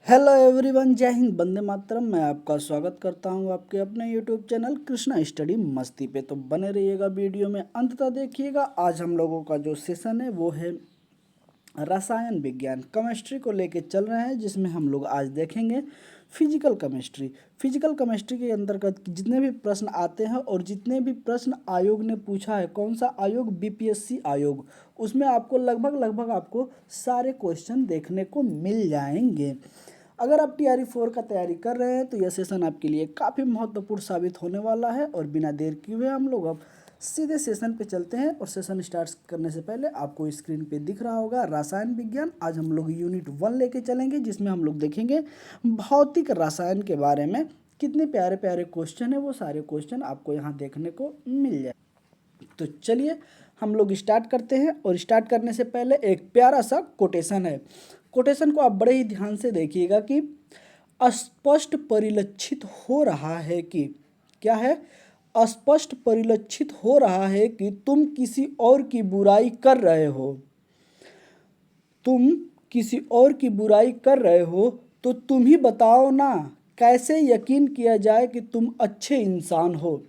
Hello everyone, जय हिंद, वंदे मातरम। मैं आपका स्वागत करता हूं आपके अपने यूट्यूब चैनल कृष्णा स्टडी मस्ती पे। तो बने रहिएगा, वीडियो में अंत तक देखिएगा। आज हम लोगों का जो सेशन है वो है रसायन विज्ञान, केमिस्ट्री को लेके चल रहे हैं, जिसमें हम लोग आज देखेंगे फिजिकल केमिस्ट्री। फिजिकल केमिस्ट्री के अंतर्गत जितने भी प्रश्न आते हैं और जितने भी प्रश्न आयोग ने पूछा है, कौन सा आयोग, बीपीएससी आयोग, उसमें आपको लगभग आपको सारे क्वेश्चन देखने को मिल जाएंगे। अगर आप टीआरई 4 का तैयारी कर रहे हैं तो यह सेशन आपके लिए काफ़ी महत्वपूर्ण साबित होने वाला है। और बिना देर किए हुए हम लोग अब सीधे सेशन पे चलते हैं। और सेशन स्टार्ट करने से पहले आपको स्क्रीन पे दिख रहा होगा रसायन विज्ञान। आज हम लोग यूनिट 1 लेके चलेंगे, जिसमें हम लोग देखेंगे भौतिक रसायन के बारे में। कितने प्यारे प्यारे क्वेश्चन है, वो सारे क्वेश्चन आपको यहाँ देखने को मिल जाए। तो चलिए हम लोग स्टार्ट करते हैं। और स्टार्ट करने से पहले एक प्यारा सा कोटेशन है। कोटेशन को आप बड़े ही ध्यान से देखिएगा कि स्पष्ट परिलक्षित हो रहा है कि, क्या है, स्पष्ट परिलक्षित हो रहा है कि तुम किसी और की बुराई कर रहे हो। तुम किसी और की बुराई कर रहे हो तो तुम ही बताओ ना, कैसे यकीन किया जाए कि तुम अच्छे इंसान हो।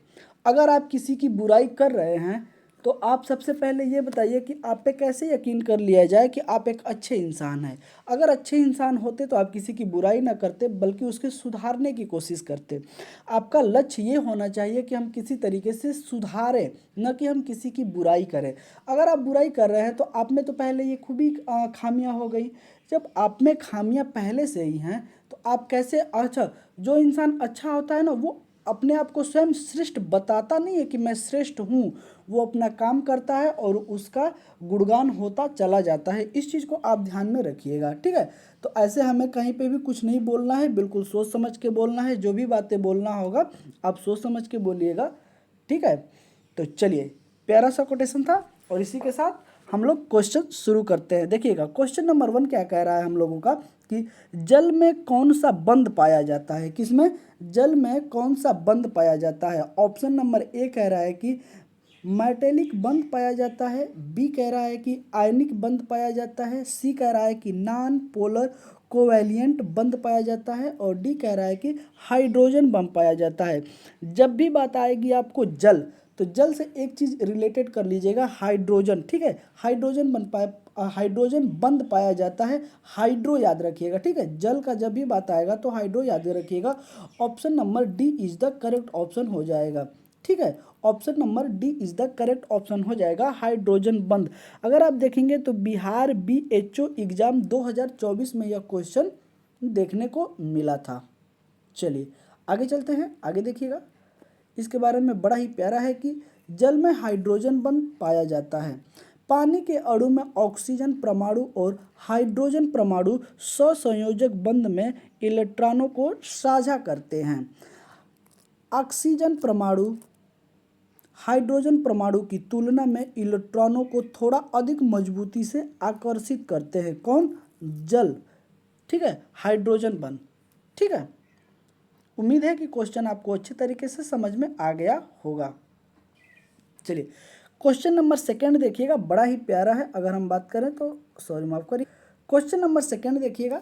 अगर आप किसी की बुराई कर रहे हैं तो आप सबसे पहले ये बताइए कि आप पे कैसे यकीन कर लिया जाए कि आप एक अच्छे इंसान हैं। अगर अच्छे इंसान होते तो आप किसी की बुराई ना करते, बल्कि उसके सुधारने की कोशिश करते। आपका लक्ष्य ये होना चाहिए कि हम किसी तरीके से सुधारें, न कि हम किसी की बुराई करें। अगर आप बुराई कर रहे हैं तो आप में तो पहले ये खूबी खामियां हो गई। जब आप में खामियां पहले से ही हैं तो आप कैसे, अच्छा, जो इंसान अच्छा होता है ना, वो अपने आप को स्वयं श्रेष्ठ बताता नहीं है कि मैं श्रेष्ठ हूँ। वो अपना काम करता है और उसका गुणगान होता चला जाता है। इस चीज़ को आप ध्यान में रखिएगा, ठीक है। तो ऐसे हमें कहीं पे भी कुछ नहीं बोलना है, बिल्कुल सोच समझ के बोलना है। जो भी बातें बोलना होगा आप सोच समझ के बोलिएगा, ठीक है। तो चलिए, प्यारा सा कोटेशन था और इसी के साथ हम लोग क्वेश्चन शुरू करते हैं। देखिएगा क्वेश्चन नंबर 1 क्या कह रहा है हम लोगों का कि जल में कौन सा बंध पाया जाता है। किसमें? जल में कौन सा बंध पाया जाता है। ऑप्शन नंबर ए कह रहा है कि मेटेलिक बंध पाया जाता है, बी कह रहा है कि आयनिक बंध पाया जाता है, सी कह रहा है कि नॉन पोलर कोवैलिएंट बंध पाया जाता है, और डी कह रहा है कि हाइड्रोजन बंध पाया जाता है। जब भी बात आएगी आपको जल, तो जल से एक चीज़ रिलेटेड कर लीजिएगा, हाइड्रोजन, ठीक है। हाइड्रोजन बंध पाया जाता है, हाइड्रो याद रखिएगा, ठीक है। जल का जब भी बात आएगा तो हाइड्रो याद रखिएगा। Option number D is the correct option हो जाएगा, ठीक है। Option number D is the correct option हो जाएगा, हाइड्रोजन बंध। अगर आप देखेंगे तो बिहार बीएचओ एग्जाम 2024 में यह क्वेश्चन देखने को मिला था। चलिए आगे चलते हैं, आगे देखिएगा। इसके बारे में बड़ा ही प्यारा है कि जल में हाइड्रोजन बंध पाया जाता है। पानी के अणु में ऑक्सीजन परमाणु और हाइड्रोजन परमाणु सहसंयोजक बंध में इलेक्ट्रॉनों को साझा करते हैं। ऑक्सीजन परमाणु हाइड्रोजन परमाणु की तुलना में इलेक्ट्रॉनों को थोड़ा अधिक मजबूती से आकर्षित करते हैं। कौन? जल, ठीक है, हाइड्रोजन बंध, ठीक है। उम्मीद है कि क्वेश्चन आपको अच्छे तरीके से समझ में आ गया होगा। चलिए क्वेश्चन नंबर 2 देखिएगा, बड़ा ही प्यारा है। अगर हम बात करें तो, सॉरी माफ करिए, क्वेश्चन नंबर 2 देखिएगा।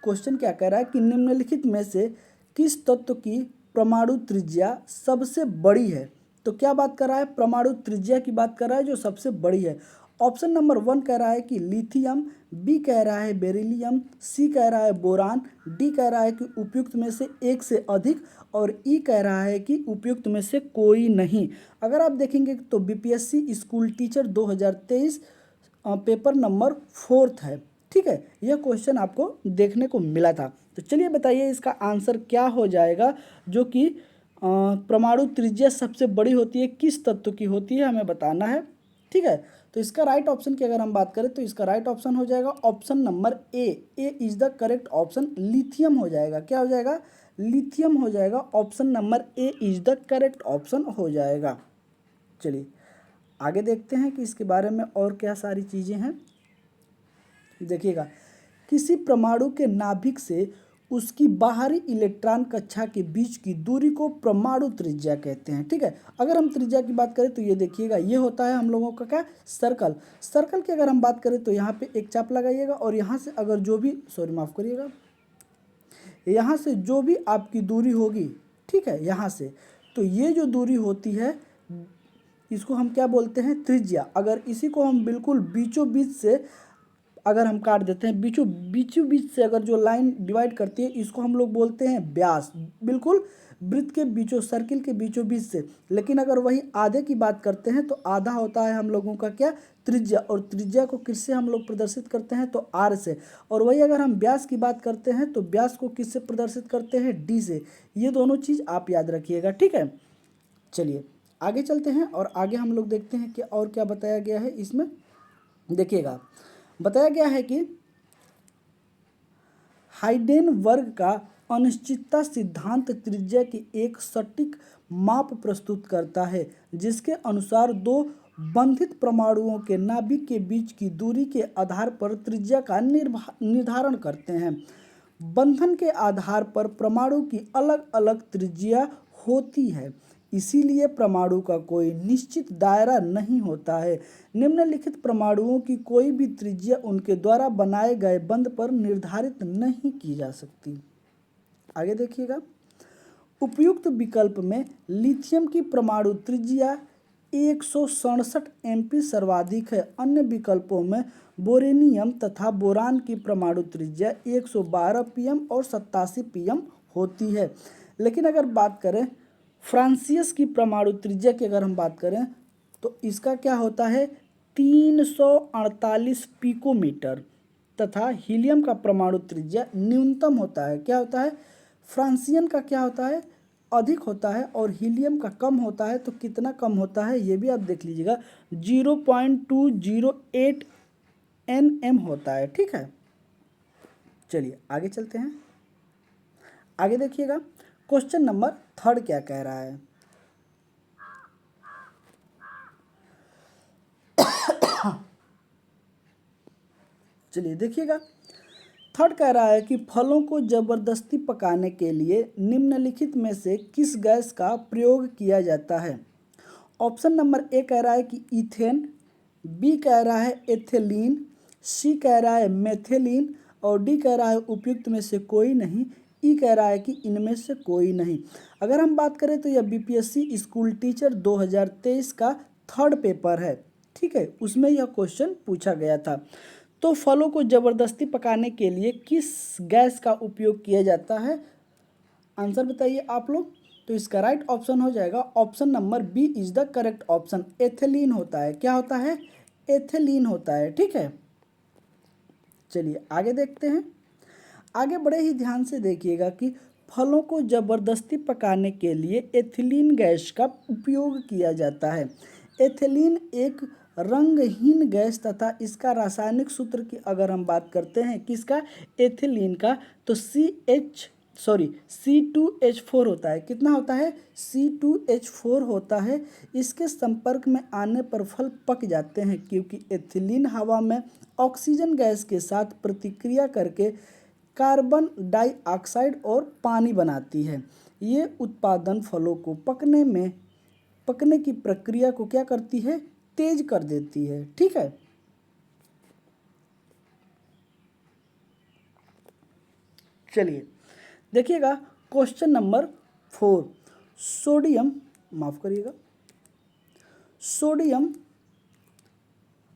क्वेश्चन क्या कह रहा है कि निम्नलिखित में से किस तत्व की परमाणु त्रिज्या सबसे बड़ी है। तो क्या बात कर रहा है? परमाणु त्रिज्या की बात कर रहा है जो सबसे बड़ी है। ऑप्शन नंबर 1 कह रहा है कि लिथियम, बी कह रहा है बेरिलियम, सी कह रहा है बोरान, डी कह रहा है कि उपयुक्त में से एक से अधिक, और ई कह रहा है कि उपयुक्त में से कोई नहीं। अगर आप देखेंगे तो BPSC school teacher 2023 paper number 4 है, ठीक है। यह क्वेश्चन आपको देखने को मिला था। तो चलिए बताइए इसका आंसर क्या हो जाएगा, जो कि परमाणु त्रिज्या सबसे बड़ी होती है, किस तत्व की होती है, हमें बताना है, ठीक है। तो इसका राइट ऑप्शन की अगर हम बात करें तो इसका राइट ऑप्शन हो जाएगा option number A. A is the correct option, lithium हो जाएगा। क्या हो जाएगा? लिथियम हो जाएगा। Option number A is the correct option हो जाएगा। चलिए आगे देखते हैं कि इसके बारे में और क्या सारी चीज़ें हैं। देखिएगा, किसी परमाणु के नाभिक से उसकी बाहरी इलेक्ट्रॉन कक्षा के बीच की दूरी को परमाणु त्रिज्या कहते हैं, ठीक है। अगर हम त्रिज्या की बात करें तो ये देखिएगा, ये होता है हम लोगों का क्या, सर्कल। सर्कल की अगर हम बात करें तो यहाँ पे एक चाप लगाइएगा और यहाँ से अगर जो भी, सॉरी माफ़ करिएगा, यहाँ से जो भी आपकी दूरी होगी, ठीक है, यहाँ से, तो ये जो दूरी होती है इसको हम क्या बोलते हैं, त्रिज्या। अगर इसी को हम बिल्कुल बीचों बीच से अगर हम काट देते हैं, बीचों बीच से अगर जो लाइन डिवाइड करती है, इसको हम लोग बोलते हैं व्यास, बिल्कुल वृत्त के बीचों, सर्किल के बीचों बीच से। लेकिन अगर वही आधे की बात करते हैं तो आधा होता है हम लोगों का क्या, त्रिज्या। और त्रिज्या को किससे हम लोग प्रदर्शित करते हैं, तो आर से। और वही अगर हम व्यास की बात करते हैं तो व्यास को किससे प्रदर्शित करते हैं, डी से। ये दोनों चीज़ आप याद रखिएगा, ठीक है। चलिए आगे चलते हैं और आगे हम लोग देखते हैं कि और क्या बताया गया है इसमें। देखिएगा, बताया गया है कि हाइडेनबर्ग का अनिश्चितता सिद्धांत त्रिज्या की एक सटीक माप प्रस्तुत करता है, जिसके अनुसार दो बंधित परमाणुओं के नाभिक के बीच की दूरी के आधार पर त्रिज्या का निर्धारण करते हैं। बंधन के आधार पर परमाणु की अलग अलग त्रिज्या होती है, इसीलिए परमाणु का कोई निश्चित दायरा नहीं होता है। निम्नलिखित परमाणुओं की कोई भी त्रिज्या उनके द्वारा बनाए गए बंध पर निर्धारित नहीं की जा सकती। आगे देखिएगा, उपयुक्त विकल्प में लिथियम की परमाणु त्रिज्या 167 MP सर्वाधिक है। अन्य विकल्पों में बोरेनियम तथा बोरान की परमाणु त्रिज्या 112 PM और 87 PM होती है। लेकिन अगर बात करें फ्रांसियस की परमाणु त्रिज्या की अगर हम बात करें तो इसका क्या होता है, 348 पिकोमीटर। तथा हीलियम का परमाणु त्रिज्या न्यूनतम होता है, क्या होता है, फ्रांसियन का क्या होता है, अधिक होता है, और हीलियम का कम होता है। तो कितना कम होता है ये भी आप देख लीजिएगा, 0.208 Nm होता है, ठीक है। चलिए आगे चलते हैं, आगे देखिएगा क्वेश्चन नंबर 3 क्या कह रहा है। चलिए देखिएगा, 3 कह रहा है कि फलों को जबरदस्ती पकाने के लिए निम्नलिखित में से किस गैस का प्रयोग किया जाता है। ऑप्शन नंबर ए कह रहा है कि इथेन, बी कह रहा है एथिलीन, सी कह रहा है मेथिलीन, और डी कह रहा है उपयुक्त में से कोई नहीं, ई कह रहा है कि इनमें से कोई नहीं। अगर हम बात करें तो यह बीपीएससी स्कूल टीचर 2023 का 3rd पेपर है, ठीक है, उसमें यह क्वेश्चन पूछा गया था। तो फलों को ज़बरदस्ती पकाने के लिए किस गैस का उपयोग किया जाता है, आंसर बताइए आप लोग। तो इसका राइट ऑप्शन हो जाएगा option number B is the correct option, ethylene होता है। क्या होता है, एथिलीन होता है, ठीक है। चलिए आगे देखते हैं, आगे बड़े ही ध्यान से देखिएगा कि फलों को ज़बरदस्ती पकाने के लिए एथिलीन गैस का उपयोग किया जाता है। एथिलीन एक रंगहीन गैस तथा इसका रासायनिक सूत्र की अगर हम बात करते हैं किसका, एथिलीन का, तो C2H4 होता है। कितना होता है, C2H4 होता है। इसके संपर्क में आने पर फल पक जाते हैं, क्योंकि एथिलीन हवा में ऑक्सीजन गैस के साथ प्रतिक्रिया करके कार्बन डाइऑक्साइड और पानी बनाती है। ये उत्पादन फलों को पकने की प्रक्रिया को क्या करती है, तेज कर देती है, ठीक है। चलिए देखिएगा क्वेश्चन नंबर 4, सोडियम, माफ करिएगा, सोडियम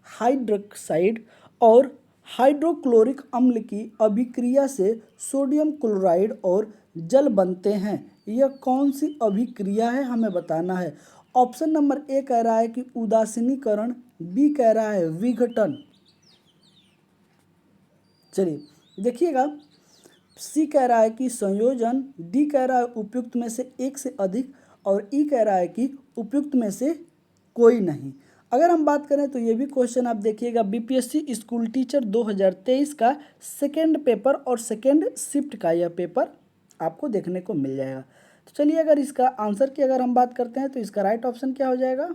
हाइड्रोक्साइड और हाइड्रोक्लोरिक अम्ल की अभिक्रिया से सोडियम क्लोराइड और जल बनते हैं। यह कौन सी अभिक्रिया है, हमें बताना है। ऑप्शन नंबर ए कह रहा है कि उदासीनीकरण, बी कह रहा है विघटन। चलिए देखिएगा, सी कह रहा है कि संयोजन, डी कह रहा है उपयुक्त में से एक से अधिक, और ई कह रहा है कि उपयुक्त में से कोई नहीं। अगर हम बात करें तो ये भी क्वेश्चन आप देखिएगा, बीपीएससी स्कूल टीचर 2023 का 2nd पेपर और 2nd शिफ्ट का यह पेपर आपको देखने को मिल जाएगा। तो चलिए अगर इसका आंसर की अगर हम बात करते हैं तो इसका राइट ऑप्शन क्या हो जाएगा।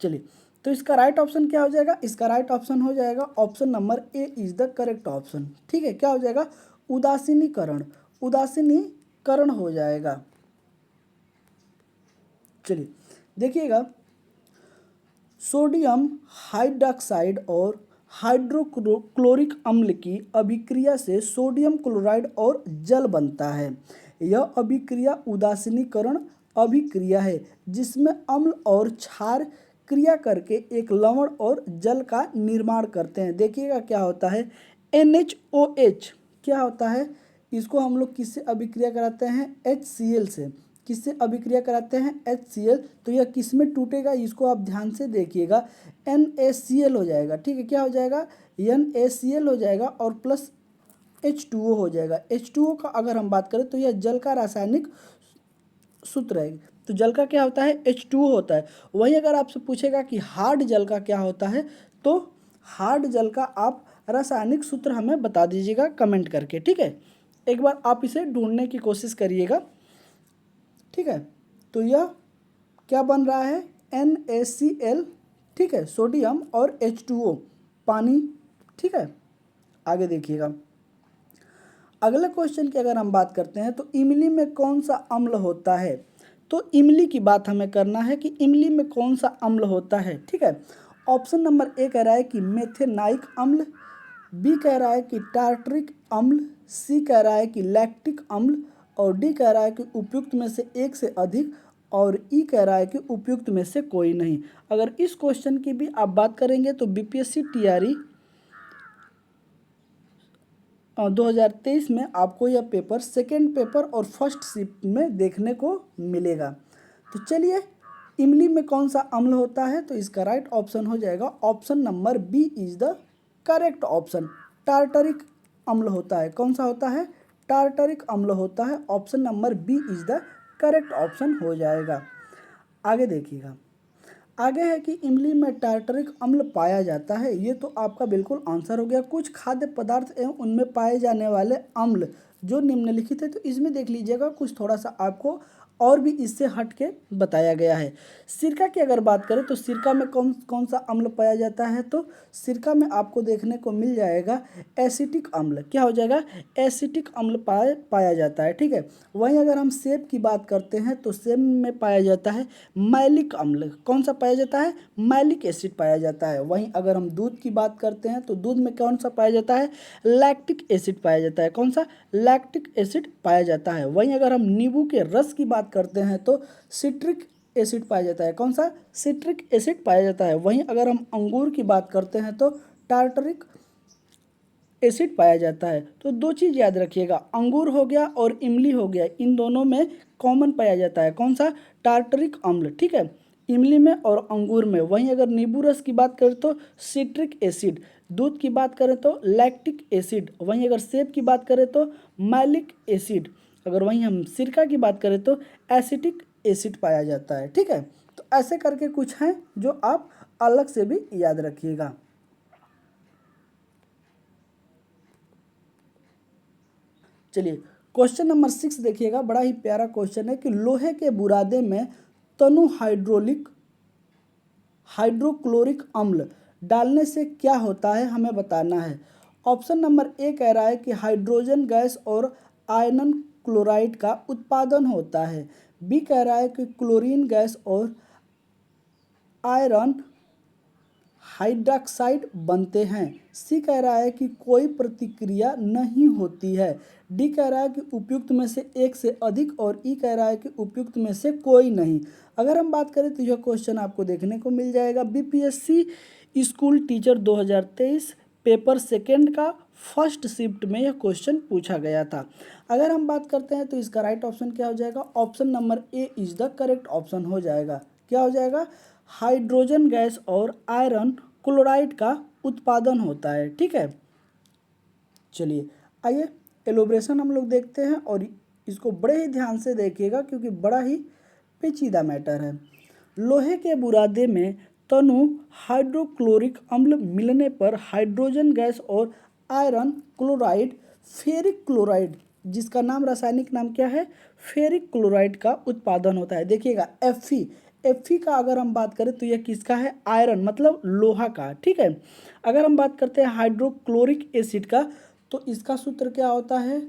चलिए तो इसका राइट ऑप्शन क्या हो जाएगा, इसका राइट ऑप्शन हो जाएगा option number A is the correct option, ठीक है। क्या हो जाएगा, उदासीनीकरण, उदासीनीकरण हो जाएगा। चलिए देखिएगा, सोडियम हाइड्रॉक्साइड और हाइड्रोक्लोरिक अम्ल की अभिक्रिया से सोडियम क्लोराइड और जल बनता है। यह अभिक्रिया उदासीनीकरण अभिक्रिया है जिसमें अम्ल और क्षार क्रिया करके एक लवण और जल का निर्माण करते हैं। देखिएगा क्या होता है, NaOH क्या होता है, इसको हम लोग किससे अभिक्रिया कराते हैं, HCl से। किससे अभिक्रिया कराते हैं, HCl। तो यह किस में टूटेगा, इसको आप ध्यान से देखिएगा, NaCl हो जाएगा। ठीक है, क्या हो जाएगा, NaCl हो जाएगा और प्लस H2O हो जाएगा। H2O का अगर हम बात करें तो यह जल का रासायनिक सूत्र है। तो जल का क्या होता है, H2O होता है। वही अगर आपसे पूछेगा कि हार्ड जल का क्या होता है, तो हार्ड जल का आप रासायनिक सूत्र हमें बता दीजिएगा कमेंट करके। ठीक है, एक बार आप इसे ढूंढने की कोशिश करिएगा। ठीक है, तो यह क्या बन रहा है, NaCl। ठीक है, सोडियम और H2O पानी। ठीक है, आगे देखिएगा। अगले क्वेश्चन की अगर हम बात करते हैं तो इमली में कौन सा अम्ल होता है। तो इमली की बात हमें करना है कि इमली में कौन सा अम्ल होता है। ठीक है, ऑप्शन नंबर ए कह रहा है कि मेथेनाइक अम्ल, बी कह रहा है कि टार्टरिक अम्ल, सी कह रहा है कि लैक्टिक अम्ल, और डी कह रहा है कि उपयुक्त में से एक से अधिक, और ई कह रहा है कि उपयुक्त में से कोई नहीं। अगर इस क्वेश्चन की भी आप बात करेंगे तो BPSC TRE 2023 में आपको यह पेपर सेकेंड पेपर और फर्स्ट शिफ्ट में देखने को मिलेगा। तो चलिए, इमली में कौन सा अम्ल होता है, तो इसका राइट ऑप्शन हो जाएगा option number B is the correct option. Tartaric अम्ल होता है। कौन सा होता है, टार्टरिक अम्ल होता है। Option number B is the correct option हो जाएगा। आगे देखिएगा, आगे है कि इमली में टार्टरिक अम्ल पाया जाता है। ये तो आपका बिल्कुल आंसर हो गया। कुछ खाद्य पदार्थ एवं उनमें पाए जाने वाले अम्ल जो निम्नलिखित है, तो इसमें देख लीजिएगा कुछ थोड़ा सा आपको और भी इससे हट के बताया गया है। सिरका की अगर बात करें तो सिरका में कौन कौन सा अम्ल पाया जाता है, तो सिरका में आपको देखने को मिल जाएगा एसिटिक अम्ल। क्या हो जाएगा, एसिटिक अम्ल पाया जाता है। ठीक है, वहीं अगर हम सेब की बात करते हैं तो सेब में पाया जाता है मैलिक अम्ल। कौन सा पाया जाता है, मैलिक एसिड पाया जाता है। वहीं अगर हम दूध की बात करते हैं तो दूध में कौन सा पाया जाता है, लैक्टिक एसिड पाया जाता है। कौन सा, लैक्टिक एसिड पाया जाता है। वहीं अगर हम नींबू के रस की बात करते हैं तो सिट्रिक एसिड पाया जाता है। कौन सा, सिट्रिक एसिड पाया जाता है। वहीं अगर हम अंगूर की बात करते हैं तो टार्टरिक एसिड पाया जाता है। तो दो चीज़ याद रखिएगा, अंगूर हो गया और इमली हो गया, इन दोनों में कॉमन पाया जाता है कौन सा, टार्टरिक अम्ल। ठीक है, इमली में और अंगूर में। वहीं अगर नींबू रस की बात करें तो सिट्रिक एसिड, दूध की बात करें तो लैक्टिक एसिड, वहीं अगर सेब की बात करें तो मैलिक एसिड, अगर वहीं हम सिरका की बात करें तो एसिटिक एसिड पाया जाता है। ठीक है, तो ऐसे करके कुछ हैं जो आप अलग से भी याद रखिएगा। चलिए, क्वेश्चन नंबर 6 देखिएगा, बड़ा ही प्यारा क्वेश्चन है कि लोहे के बुरादे में तनु हाइड्रोक्लोरिक अम्ल डालने से क्या होता है, हमें बताना है। ऑप्शन नंबर ए कह रहा है कि हाइड्रोजन गैस और आयरन क्लोराइड का उत्पादन होता है। बी कह रहा है कि क्लोरीन गैस और आयरन हाइड्रॉक्साइड बनते हैं। सी कह रहा है कि कोई प्रतिक्रिया नहीं होती है। डी कह रहा है कि उपयुक्त में से एक से अधिक, और ई कह रहा है कि उपयुक्त में से कोई नहीं। अगर हम बात करें तो यह क्वेश्चन आपको देखने को मिल जाएगा BPSC school teacher 2023 paper second का फर्स्ट शिफ्ट में यह क्वेश्चन पूछा गया था। अगर हम बात करते हैं तो इसका राइट ऑप्शन क्या हो जाएगा, option number A is the correct option हो जाएगा। क्या हो जाएगा, हाइड्रोजन गैस और आयरन क्लोराइड का उत्पादन होता है। ठीक है, चलिए आइए एलोब्रेशन हम लोग देखते हैं और इसको बड़े ही ध्यान से देखिएगा क्योंकि बड़ा ही पेचीदा मैटर है। लोहे के बुरादे में तनु हाइड्रोक्लोरिक अम्ल मिलने पर हाइड्रोजन गैस और आयरन क्लोराइड फेरिक क्लोराइड, जिसका नाम रासायनिक नाम क्या है, फेरिक क्लोराइड का उत्पादन होता है। देखिएगा Fe का अगर हम बात करें तो यह किसका है, आयरन मतलब लोहा का। ठीक है, अगर हम बात करते हैं हाइड्रोक्लोरिक एसिड का तो इसका सूत्र क्या होता है,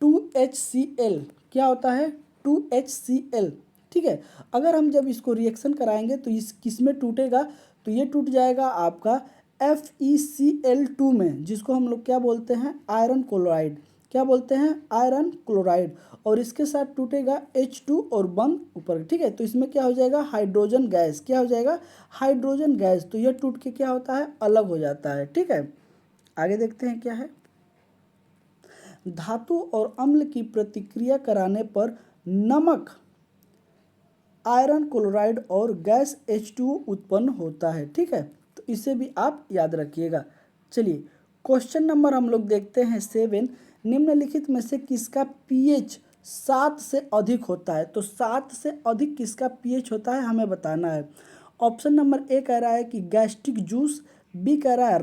2HCl। क्या होता है, 2HCl। ठीक है, अगर हम जब इसको रिएक्शन कराएंगे तो इस किस में टूटेगा, तो ये टूट जाएगा आपका FeCl2 में, जिसको हम लोग क्या बोलते हैं, आयरन क्लोराइड, क्या बोलते हैं, आयरन क्लोराइड, और इसके साथ टूटेगा H2 और बंद ऊपर, ठीक है। तो इसमें क्या हो जाएगा, हाइड्रोजन गैस, क्या हो जाएगा, हाइड्रोजन गैस। तो यह टूट के क्या होता है, अलग हो जाता है, ठीक है। आगे देखते हैं क्या है। धातु और अम्ल की प्रतिक्रिया कराने पर नमक, आयरन क्लोराइड और गैस H2O उत्पन्न होता है, ठीक है। तो इसे भी आप याद रखिएगा। चलिए क्वेश्चन नंबर हम लोग देखते हैं 7। निम्नलिखित में से किसका pH 7 से अधिक होता है। तो 7 से अधिक किसका pH होता है हमें बताना है। ऑप्शन नंबर ए कह रहा है कि गैस्ट्रिक जूस, बी कह रहा है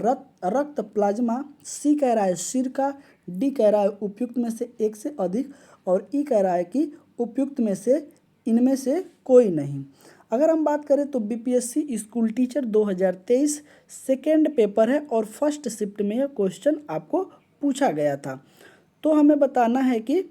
रक्त प्लाज्मा, सी कह रहा है सिरका, डी कह रहा है उपयुक्त में से एक से अधिक, और ई कह रहा है कि उपयुक्त में से इनमें से कोई नहीं। अगर हम बात करें तो BPSC school teacher 2023 second paper है और फर्स्ट शिफ्ट में यह क्वेश्चन आपको पूछा गया था। तो हमें बताना है कि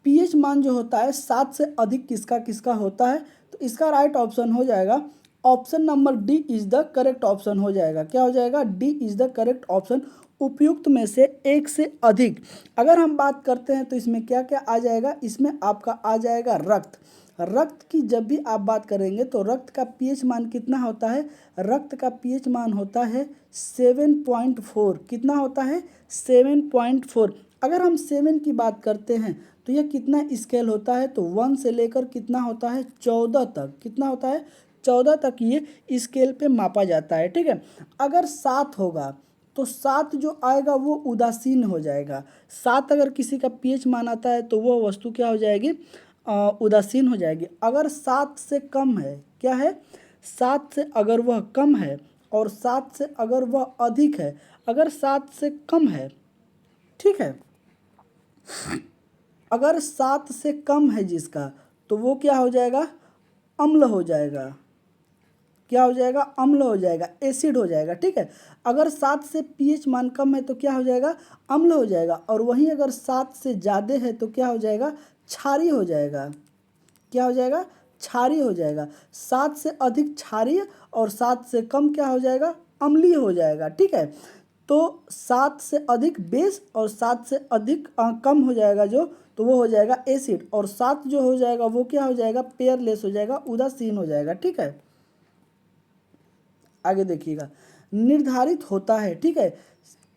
पीएच मान जो होता है 7 से अधिक किसका किसका होता है। तो इसका राइट ऑप्शन हो जाएगा option number D is the correct option हो जाएगा। क्या हो जाएगा, D is the correct option, उपयुक्त में से एक से अधिक। अगर हम बात करते हैं तो इसमें क्या क्या आ जाएगा, इसमें आपका आ जाएगा रक्त। रक्त की जब भी आप बात करेंगे तो रक्त का पीएच मान कितना होता है, रक्त का पीएच मान होता है 7.4। कितना होता है, 7.4। अगर हम 7 की बात करते हैं तो यह कितना स्केल होता है, तो 1 से लेकर कितना होता है 14 तक, कितना होता है 14 तक ये स्केल पे मापा जाता है, ठीक है। अगर 7 होगा तो 7 जो आएगा वो उदासीन हो जाएगा। 7 अगर किसी का पीएच मान आता है तो वह वस्तु क्या हो जाएगी, उदासीन हो जाएगी। अगर 7 से कम है, क्या है, 7 से अगर वह कम है और 7 से अगर वह अधिक है, अगर 7 से कम है, ठीक है, अगर 7 से कम है जिसका, तो वो क्या हो जाएगा, अम्ल हो जाएगा। क्या हो जाएगा, अम्ल हो जाएगा, एसिड हो जाएगा, ठीक है। अगर 7 से पीएच मान कम है तो क्या हो जाएगा, अम्ल हो जाएगा। और वहीं अगर 7 से ज़्यादा है तो क्या हो जाएगा, क्षारीय हो जाएगा। क्या हो जाएगा, क्षारीय हो जाएगा। 7 से अधिक क्षारीय और 7 से कम क्या हो जाएगा, अम्लीय हो जाएगा, ठीक है। तो 7 से अधिक बेस और 7 से अधिक कम हो जाएगा जो, तो वो हो जाएगा एसिड, और 7 जो हो जाएगा वो क्या हो जाएगा, पेयरलेस हो जाएगा, उदासीन हो जाएगा, ठीक है। आगे देखिएगा, निर्धारित होता है, ठीक है।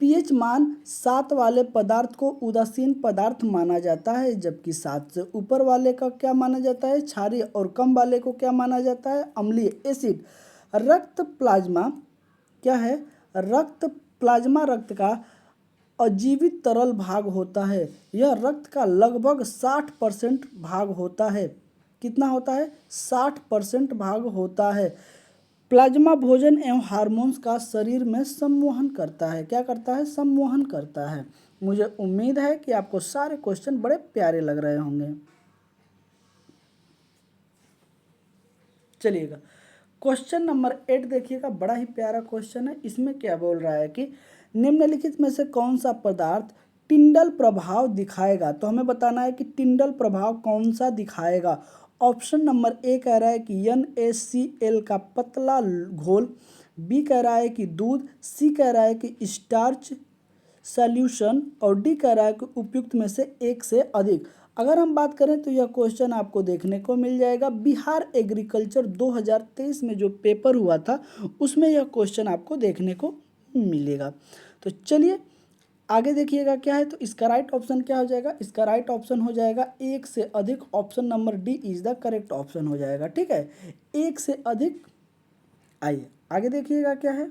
पीएच मान 7 वाले पदार्थ को उदासीन पदार्थ माना जाता है, जबकि 7 से ऊपर वाले का क्या माना जाता है, क्षारीय, और कम वाले को क्या माना जाता है, अम्लीय, एसिड। रक्त प्लाज्मा क्या है, रक्त प्लाज्मा रक्त का अजीवित तरल भाग होता है। यह रक्त का लगभग 60% भाग होता है। कितना होता है, 60% भाग होता है। प्लाज्मा भोजन एवं हार्मोन्स का शरीर में सम्मोहन करता है। क्या करता है, सम्मोहन करता है। मुझे उम्मीद है कि आपको सारे क्वेश्चन बड़े प्यारे लग रहे होंगे। चलिएगा क्वेश्चन नंबर 8 देखिएगा, बड़ा ही प्यारा क्वेश्चन है। इसमें क्या बोल रहा है कि निम्नलिखित में से कौन सा पदार्थ टिंडल प्रभाव दिखाएगा। तो हमें बताना है कि टिंडल प्रभाव कौन सा दिखाएगा। ऑप्शन नंबर ए कह रहा है कि NaCl का पतला घोल, बी कह रहा है कि दूध, सी कह रहा है कि स्टार्च सॉल्यूशन, और डी कह रहा है कि उपयुक्त में से एक से अधिक। अगर हम बात करें तो यह क्वेश्चन आपको देखने को मिल जाएगा बिहार एग्रीकल्चर 2023 में जो पेपर हुआ था उसमें यह क्वेश्चन आपको देखने को मिलेगा। तो चलिए आगे देखिएगा क्या है। तो इसका राइट ऑप्शन क्या हो जाएगा, इसका राइट ऑप्शन हो जाएगा एक से अधिक। Option number D is the correct option हो जाएगा, ठीक है, एक से अधिक। आइए आगे देखिएगा क्या है।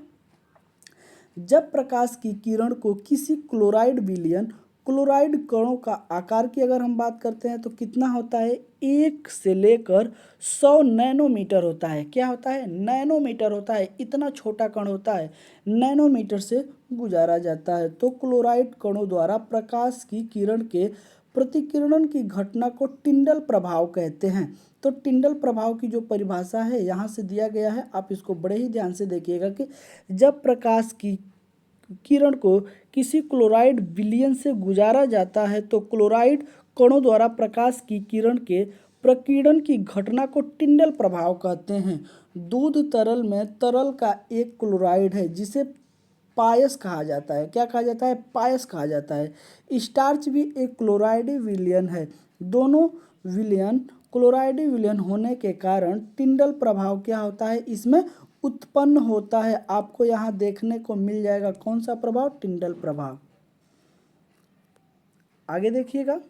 जब प्रकाश की किरण को किसी क्लोराइड विलयन, क्लोराइड कणों का आकार की अगर हम बात करते हैं तो कितना होता है, 1 से लेकर 100 नैनोमीटर होता है। क्या होता है, नैनोमीटर होता है। इतना छोटा कण होता है, नैनोमीटर से गुजारा जाता है। तो क्लोराइड कणों द्वारा प्रकाश की किरण के प्रतिकिरण की घटना को टिंडल प्रभाव कहते हैं। तो टिंडल प्रभाव की जो परिभाषा है यहाँ से दिया गया है, आप इसको बड़े ही ध्यान से देखिएगा कि जब प्रकाश की किरण को किसी क्लोराइड विलयन से गुजारा जाता है तो क्लोराइड कणों द्वारा प्रकाश की किरण के प्रकीर्णन की घटना को टिंडल प्रभाव कहते हैं। दूध तरल में तरल का एक क्लोराइड है जिसे पायस कहा जाता है। क्या कहा जाता है? पायस कहा जाता है। स्टार्च भी एक क्लोराइडी विलयन है। दोनों विलयन क्लोराइडी विलयन होने के कारण टिंडल प्रभाव क्या होता है? इसमें उत्पन्न होता है। आपको यहाँ देखने को मिल जाएगा कौन सा प्रभाव? टिंडल प्रभाव। आगे देखिएगा,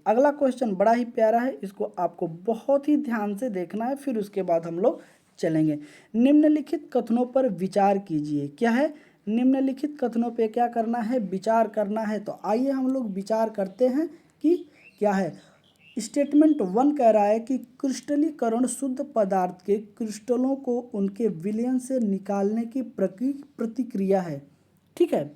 अगला क्वेश्चन बड़ा ही प्यारा है, इसको आपको बहुत ही ध्यान से देखना है, फिर उसके बाद हम लोग चलेंगे। निम्नलिखित कथनों पर विचार कीजिए। क्या है? निम्नलिखित कथनों पे क्या करना है? विचार करना है। तो आइए हम लोग विचार करते हैं कि क्या है। स्टेटमेंट 1 कह रहा है कि क्रिस्टलीकरण शुद्ध पदार्थ के क्रिस्टलों को उनके विलयन से निकालने की प्रतिक्रिया है। ठीक है,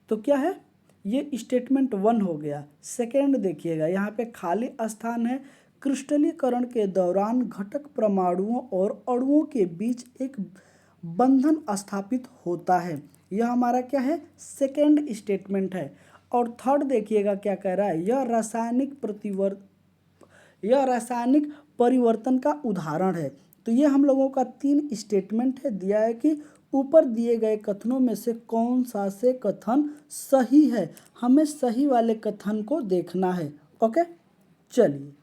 तो क्या है? ये स्टेटमेंट 1 हो गया। सेकेंड देखिएगा, यहाँ पे खाली स्थान है। क्रिस्टलीकरण के दौरान घटक परमाणुओं और अणुओं के बीच एक बंधन स्थापित होता है। यह हमारा क्या है? सेकेंड स्टेटमेंट है। और थर्ड देखिएगा क्या कह रहा है, यह रासायनिक परिवर्तन का उदाहरण है। तो ये हम लोगों का 3 स्टेटमेंट है। दिया है कि ऊपर दिए गए कथनों में से कौन सा से कथन सही है। हमें सही वाले कथन को देखना है। ओके, चलिए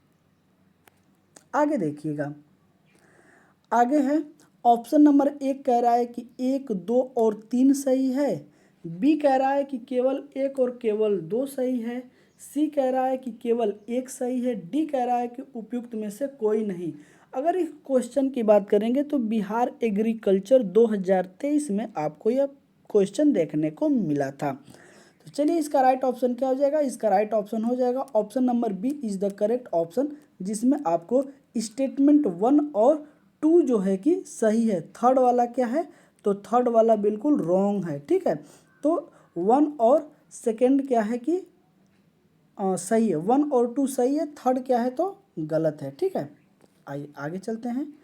आगे देखिएगा। आगे है ऑप्शन नंबर 1 कह रहा है कि 1, 2 और 3 सही है। बी कह रहा है कि केवल 1 और केवल 2 सही है। सी कह रहा है कि केवल 1 सही है। डी कह रहा है कि उपयुक्त में से कोई नहीं। अगर इस क्वेश्चन की बात करेंगे तो बिहार एग्रीकल्चर 2023 में आपको यह क्वेश्चन देखने को मिला था। तो चलिए इसका राइट ऑप्शन क्या हो जाएगा? इसका राइट ऑप्शन हो जाएगा option number B is the correct option, जिसमें आपको स्टेटमेंट 1 और 2 जो है कि सही है। थर्ड वाला क्या है? तो थर्ड वाला बिल्कुल रॉन्ग है। ठीक है, तो 1 और सेकेंड क्या है कि सही है। 1 और 2 सही है, थर्ड क्या है तो गलत है। ठीक है, आइए आगे चलते हैं।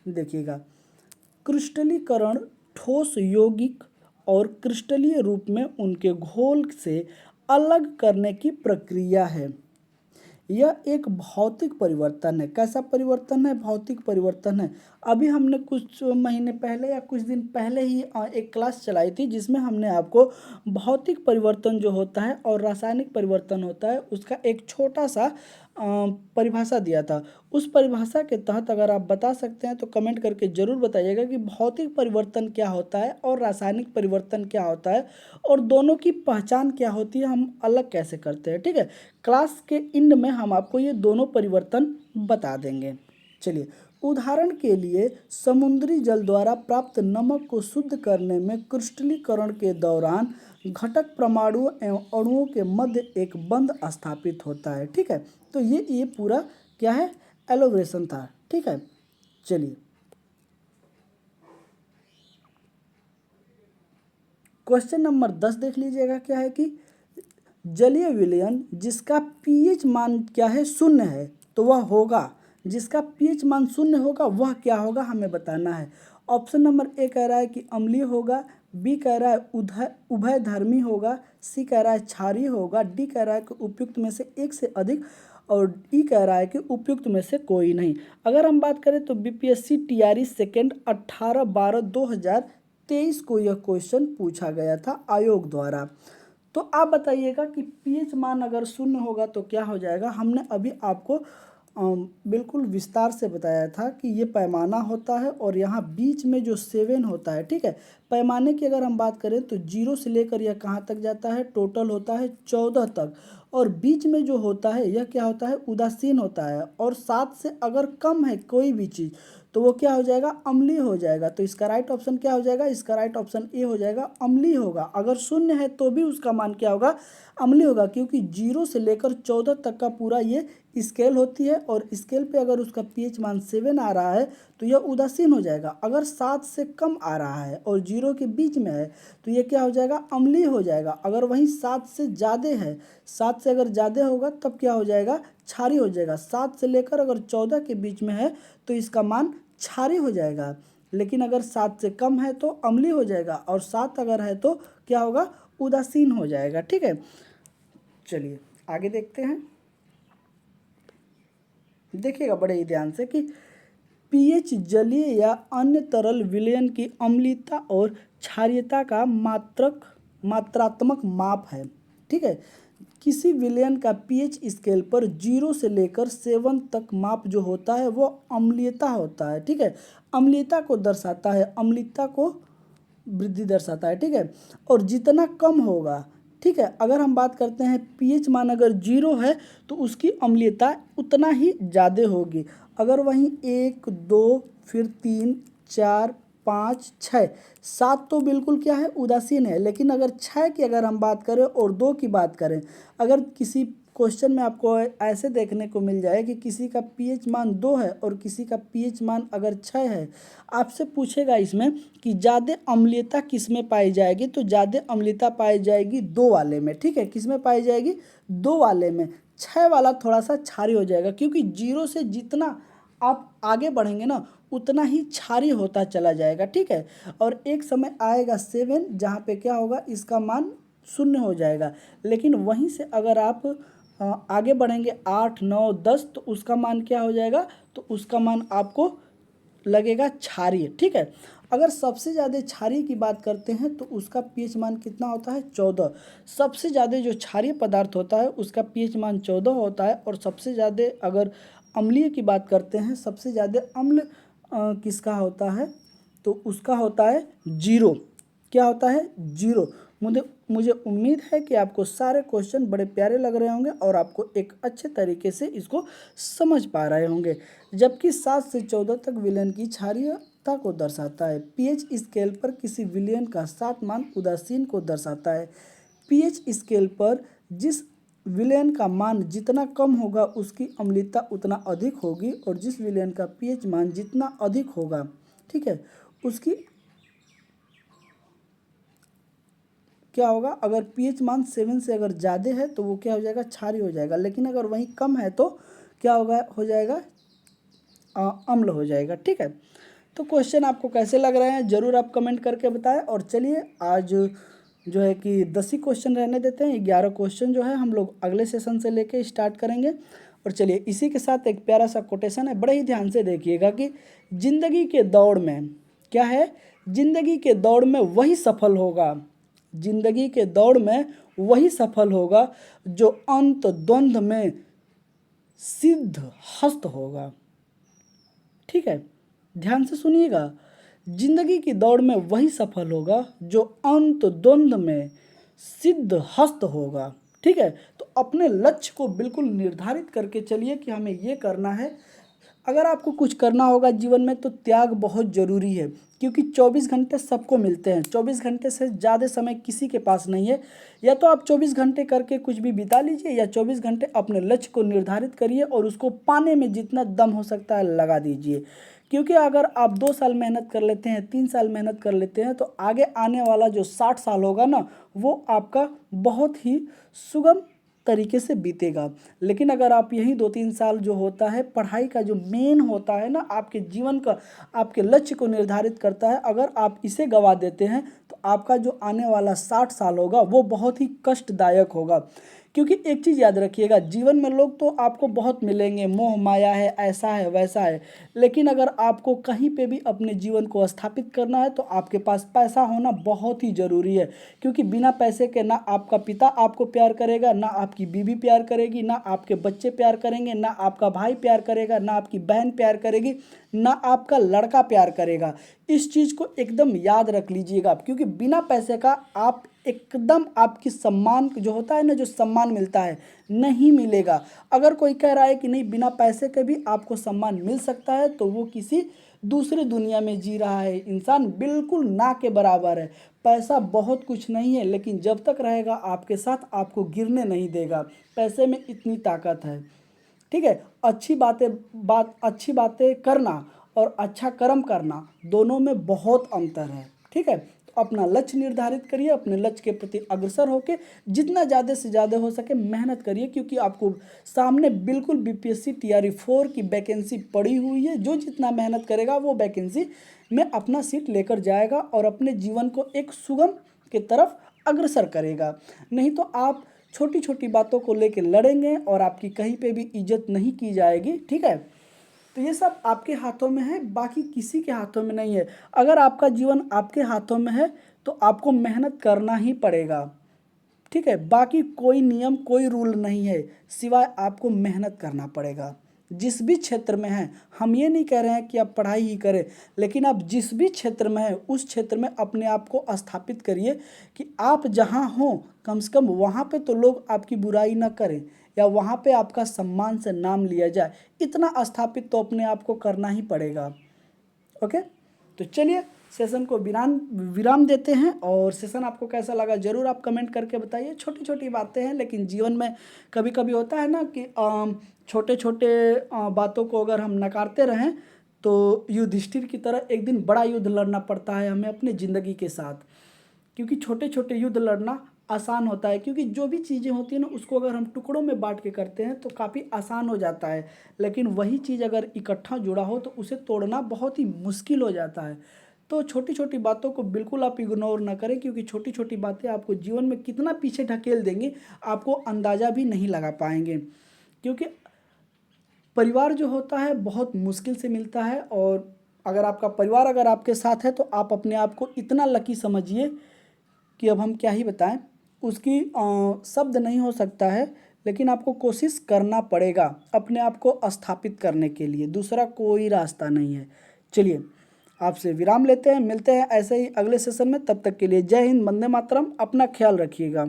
देखिएगा, क्रिस्टलीकरण ठोस यौगिक और क्रिस्टलीय रूप में उनके घोल से अलग करने की प्रक्रिया है। यह एक भौतिक परिवर्तन है। कैसा परिवर्तन है? भौतिक परिवर्तन है। अभी हमने कुछ महीने पहले या कुछ दिन पहले ही एक क्लास चलाई थी जिसमें हमने आपको भौतिक परिवर्तन जो होता है और रासायनिक परिवर्तन होता है उसका एक छोटा सा परिभाषा दिया था। उस परिभाषा के तहत अगर आप बता सकते हैं तो कमेंट करके ज़रूर बताइएगा कि भौतिक परिवर्तन क्या होता है और रासायनिक परिवर्तन क्या होता है और दोनों की पहचान क्या होती है, हम अलग कैसे करते हैं। ठीक है, क्लास के एंड में हम आपको ये दोनों परिवर्तन बता देंगे। चलिए, उदाहरण के लिए समुद्री जल द्वारा प्राप्त नमक को शुद्ध करने में क्रिस्टलीकरण के दौरान घटक परमाणुओं एवं अणुओं के मध्य एक बंध स्थापित होता है। ठीक है, तो ये पूरा क्या है? एलोब्रेशन था। ठीक है, चलिए क्वेश्चन नंबर 10 देख लीजिएगा। क्या है कि जलीय विलयन जिसका पीएच मान क्या है? 0 है, तो वह होगा, जिसका पीएच मान 0 होगा वह क्या होगा हमें बताना है। ऑप्शन नंबर ए कह रहा है कि अम्लीय होगा, बी कह रहा है उभयधर्मी होगा, सी कह रहा है क्षारीय होगा, डी कह रहा है कि उपयुक्त में से एक से अधिक, और ई कह रहा है कि उपयुक्त में से कोई नहीं। अगर हम बात करें तो बीपीएससी टीआरई सेकेंड 18/12/2023 को यह क्वेश्चन पूछा गया था आयोग द्वारा। तो आप बताइएगा कि पीएच मान अगर 0 होगा तो क्या हो जाएगा। हमने अभी आपको बिल्कुल विस्तार से बताया था कि ये पैमाना होता है और यहाँ बीच में जो 7 होता है। ठीक है, पैमाने की अगर हम बात करें तो 0 से लेकर यह कहाँ तक जाता है? टोटल होता है 14 तक, और बीच में जो होता है यह क्या होता है? उदासीन होता है। और 7 से अगर कम है कोई भी चीज़ तो वो क्या हो जाएगा? अम्लीय हो जाएगा। तो इसका राइट ऑप्शन क्या हो जाएगा? इसका राइट ऑप्शन ए हो जाएगा, अम्लीय होगा। अगर 0 है तो भी उसका मान क्या होगा? अम्लीय होगा, क्योंकि 0 से लेकर 14 तक का पूरा ये स्केल होती है और स्केल पे अगर उसका पीएच मान 7 आ रहा है तो यह उदासीन हो जाएगा। अगर 7 से कम आ रहा है और 0 के बीच में है तो ये क्या हो जाएगा? अम्लीय हो जाएगा। अगर वहीं 7 से ज़्यादा है, 7 से अगर ज़्यादा होगा तब क्या हो जाएगा? क्षारीय हो जाएगा। 7 से लेकर अगर 14 के बीच में है तो इसका मान क्षारीय हो जाएगा। लेकिन अगर 7 से कम है तो अम्लीय हो जाएगा, और 7 अगर है तो क्या होगा? उदासीन हो जाएगा। ठीक है, चलिए आगे देखते हैं। देखिएगा बड़े ही ध्यान से कि पीएच जलीय या अन्य तरल विलयन की अम्लीयता और क्षारीयता का मात्रात्मक माप है। ठीक है, किसी विलयन का पीएच स्केल पर 0 से लेकर 7 तक माप जो होता है वो अम्लीयता होता है। ठीक है, अम्लीयता को दर्शाता है, अम्लीयता को वृद्धि दर्शाता है। ठीक है, और जितना कम होगा, ठीक है, अगर हम बात करते हैं पीएच मान अगर 0 है तो उसकी अम्लीयता उतना ही ज़्यादा होगी। अगर वहीं 1 2 फिर 3 4 5 6 7 तो बिल्कुल क्या है, उदासीन है। लेकिन अगर 6 की अगर हम बात करें और 2 की बात करें, अगर किसी क्वेश्चन में आपको ऐसे देखने को मिल जाए कि किसी का पीएच मान 2 है और किसी का पीएच मान अगर 6 है, आपसे पूछेगा इसमें कि ज़्यादा अम्लीयता किस में पाई जाएगी, तो ज़्यादा अम्लीयता पाई जाएगी 2 वाले में। ठीक है, किस में पाई जाएगी, 2 वाले में। 6 वाला थोड़ा सा क्षारीय हो जाएगा, क्योंकि 0 से जितना आप आगे बढ़ेंगे ना उतना ही क्षारीय होता चला जाएगा। ठीक है, और एक समय आएगा 7 जहाँ पे क्या होगा, इसका मान 0 हो जाएगा। लेकिन वहीं से अगर आप आगे बढ़ेंगे 8 9 10 तो उसका मान क्या हो जाएगा, तो उसका मान आपको लगेगा क्षारीय। ठीक है, अगर सबसे ज़्यादा क्षारीय की बात करते हैं तो उसका पीएच मान कितना होता है, 14। सबसे ज़्यादा जो क्षारीय पदार्थ होता है उसका पीएच मान 14 होता है। और सबसे ज़्यादा अगर अम्लीय की बात करते हैं, सबसे ज़्यादा अम्ल किसका होता है, तो उसका होता है 0। क्या होता है, 0। मुझे मुझे उम्मीद है कि आपको सारे क्वेश्चन बड़े प्यारे लग रहे होंगे और आपको एक अच्छे तरीके से इसको समझ पा रहे होंगे। जबकि 7 से 14 तक विलयन की क्षारीयता को दर्शाता है। पीएच स्केल पर किसी विलयन का 7 मान उदासीन को दर्शाता है। पीएच स्केल पर जिस विलयन का मान जितना कम होगा उसकी अम्लीयता उतना अधिक होगी, और जिस विलयन का पीएच मान जितना अधिक होगा, ठीक है, उसकी क्या होगा, अगर पीएच मान 7 से अगर ज़्यादा है तो वो क्या हो जाएगा, क्षारीय हो जाएगा। लेकिन अगर वहीं कम है तो क्या होगा, हो जाएगा अम्ल हो जाएगा। ठीक है, तो क्वेश्चन आपको कैसे लग रहे हैं ज़रूर आप कमेंट करके बताएं। और चलिए आज जो है कि 10 ही क्वेश्चन रहने देते हैं, 11 क्वेश्चन जो है हम लोग अगले सेशन से लेके स्टार्ट करेंगे। और चलिए इसी के साथ एक प्यारा सा कोटेशन है, बड़े ही ध्यान से देखिएगा कि जिंदगी के दौड़ में क्या है, जिंदगी के दौड़ में वही सफल होगा, जिंदगी के दौड़ में वही सफल होगा जो अंत द्वंद्व में सिद्ध हस्त होगा। ठीक है, ध्यान से सुनिएगा, जिंदगी की दौड़ में वही सफल होगा जो अंत द्वंद्व में सिद्ध हस्त होगा। ठीक है, तो अपने लक्ष्य को बिल्कुल निर्धारित करके चलिए कि हमें ये करना है। अगर आपको कुछ करना होगा जीवन में तो त्याग बहुत ज़रूरी है, क्योंकि 24 घंटे सबको मिलते हैं, 24 घंटे से ज़्यादा समय किसी के पास नहीं है। या तो आप 24 घंटे करके कुछ भी बिता लीजिए, या 24 घंटे अपने लक्ष्य को निर्धारित करिए और उसको पाने में जितना दम हो सकता है लगा दीजिए। क्योंकि अगर आप 2 साल मेहनत कर लेते हैं, 3 साल मेहनत कर लेते हैं, तो आगे आने वाला जो 60 साल होगा ना, वो आपका बहुत ही सुगम तरीके से बीतेगा। लेकिन अगर आप यही 2-3 साल जो होता है पढ़ाई का, जो मेन होता है ना आपके जीवन का, आपके लक्ष्य को निर्धारित करता है, अगर आप इसे गवा देते हैं तो आपका जो आने वाला 60 साल होगा वो बहुत ही कष्टदायक होगा। क्योंकि एक चीज़ याद रखिएगा, जीवन में लोग तो आपको बहुत मिलेंगे, मोह माया है, ऐसा है वैसा है, लेकिन अगर आपको कहीं पे भी अपने जीवन को स्थापित करना है तो आपके पास पैसा होना बहुत ही ज़रूरी है। क्योंकि बिना पैसे के ना आपका पिता आपको प्यार करेगा, ना आपकी बीवी प्यार करेगी, ना आपके बच्चे प्यार करेंगे, ना आपका भाई प्यार करेगा, ना आपकी बहन प्यार करेगी, ना आपका लड़का प्यार करेगा। इस चीज़ को एकदम याद रख लीजिएगा, क्योंकि बिना पैसे का आप एकदम, आपकी सम्मान जो होता है ना, जो सम्मान मिलता है, नहीं मिलेगा। अगर कोई कह रहा है कि नहीं बिना पैसे के भी आपको सम्मान मिल सकता है, तो वो किसी दूसरे दुनिया में जी रहा है। इंसान बिल्कुल ना के बराबर है। पैसा बहुत कुछ नहीं है, लेकिन जब तक रहेगा आपके साथ आपको गिरने नहीं देगा। पैसे में इतनी ताकत है। ठीक है, अच्छी बातें करना और अच्छा कर्म करना दोनों में बहुत अंतर है। ठीक है, तो अपना लक्ष्य निर्धारित करिए, अपने लक्ष्य के प्रति अग्रसर होकर जितना ज़्यादा से ज़्यादा हो सके मेहनत करिए, क्योंकि आपको सामने बिल्कुल बीपीएससी टीआरई 4 की वैकेंसी पड़ी हुई है। जो जितना मेहनत करेगा वो वैकेंसी में अपना सीट लेकर जाएगा और अपने जीवन को एक सुगम की तरफ अग्रसर करेगा। नहीं तो आप छोटी छोटी बातों को लेकर लड़ेंगे और आपकी कहीं पे भी इज्जत नहीं की जाएगी, ठीक है। तो ये सब आपके हाथों में है, बाकी किसी के हाथों में नहीं है। अगर आपका जीवन आपके हाथों में है तो आपको मेहनत करना ही पड़ेगा, ठीक है। बाकी कोई नियम कोई रूल नहीं है, सिवाय आपको मेहनत करना पड़ेगा। जिस भी क्षेत्र में हैं, हम ये नहीं कह रहे हैं कि आप पढ़ाई ही करें, लेकिन आप जिस भी क्षेत्र में हैं उस क्षेत्र में अपने आप को स्थापित करिए कि आप जहाँ हों कम से कम वहाँ पे तो लोग आपकी बुराई ना करें, या वहाँ पे आपका सम्मान से नाम लिया जाए। इतना स्थापित तो अपने आप को करना ही पड़ेगा। ओके, तो चलिए सेशन को विराम विराम देते हैं। और सेशन आपको कैसा लगा ज़रूर आप कमेंट करके बताइए। छोटी छोटी बातें हैं, लेकिन जीवन में कभी कभी होता है ना कि छोटे छोटे बातों को अगर हम नकारते रहें तो युधिष्ठिर की तरह एक दिन बड़ा युद्ध लड़ना पड़ता है हमें अपनी ज़िंदगी के साथ। क्योंकि छोटे छोटे युद्ध लड़ना आसान होता है, क्योंकि जो भी चीज़ें होती हैं ना उसको अगर हम टुकड़ों में बांट के करते हैं तो काफ़ी आसान हो जाता है, लेकिन वही चीज़ अगर इकट्ठा जुड़ा हो तो उसे तोड़ना बहुत ही मुश्किल हो जाता है। तो छोटी छोटी बातों को बिल्कुल आप इग्नोर ना करें, क्योंकि छोटी छोटी बातें आपको जीवन में कितना पीछे ढकेल देंगी आपको अंदाज़ा भी नहीं लगा पाएंगे। क्योंकि परिवार जो होता है बहुत मुश्किल से मिलता है, और अगर आपका परिवार अगर आपके साथ है तो आप अपने आप को इतना लकी समझिए कि अब हम क्या ही बताएं। उसकी शब्द नहीं हो सकता है, लेकिन आपको कोशिश करना पड़ेगा अपने आप को स्थापित करने के लिए, दूसरा कोई रास्ता नहीं है। चलिए आपसे विराम लेते हैं, मिलते हैं ऐसे ही अगले सेशन में। तब तक के लिए जय हिंद, वंदे मातरम, अपना ख्याल रखिएगा।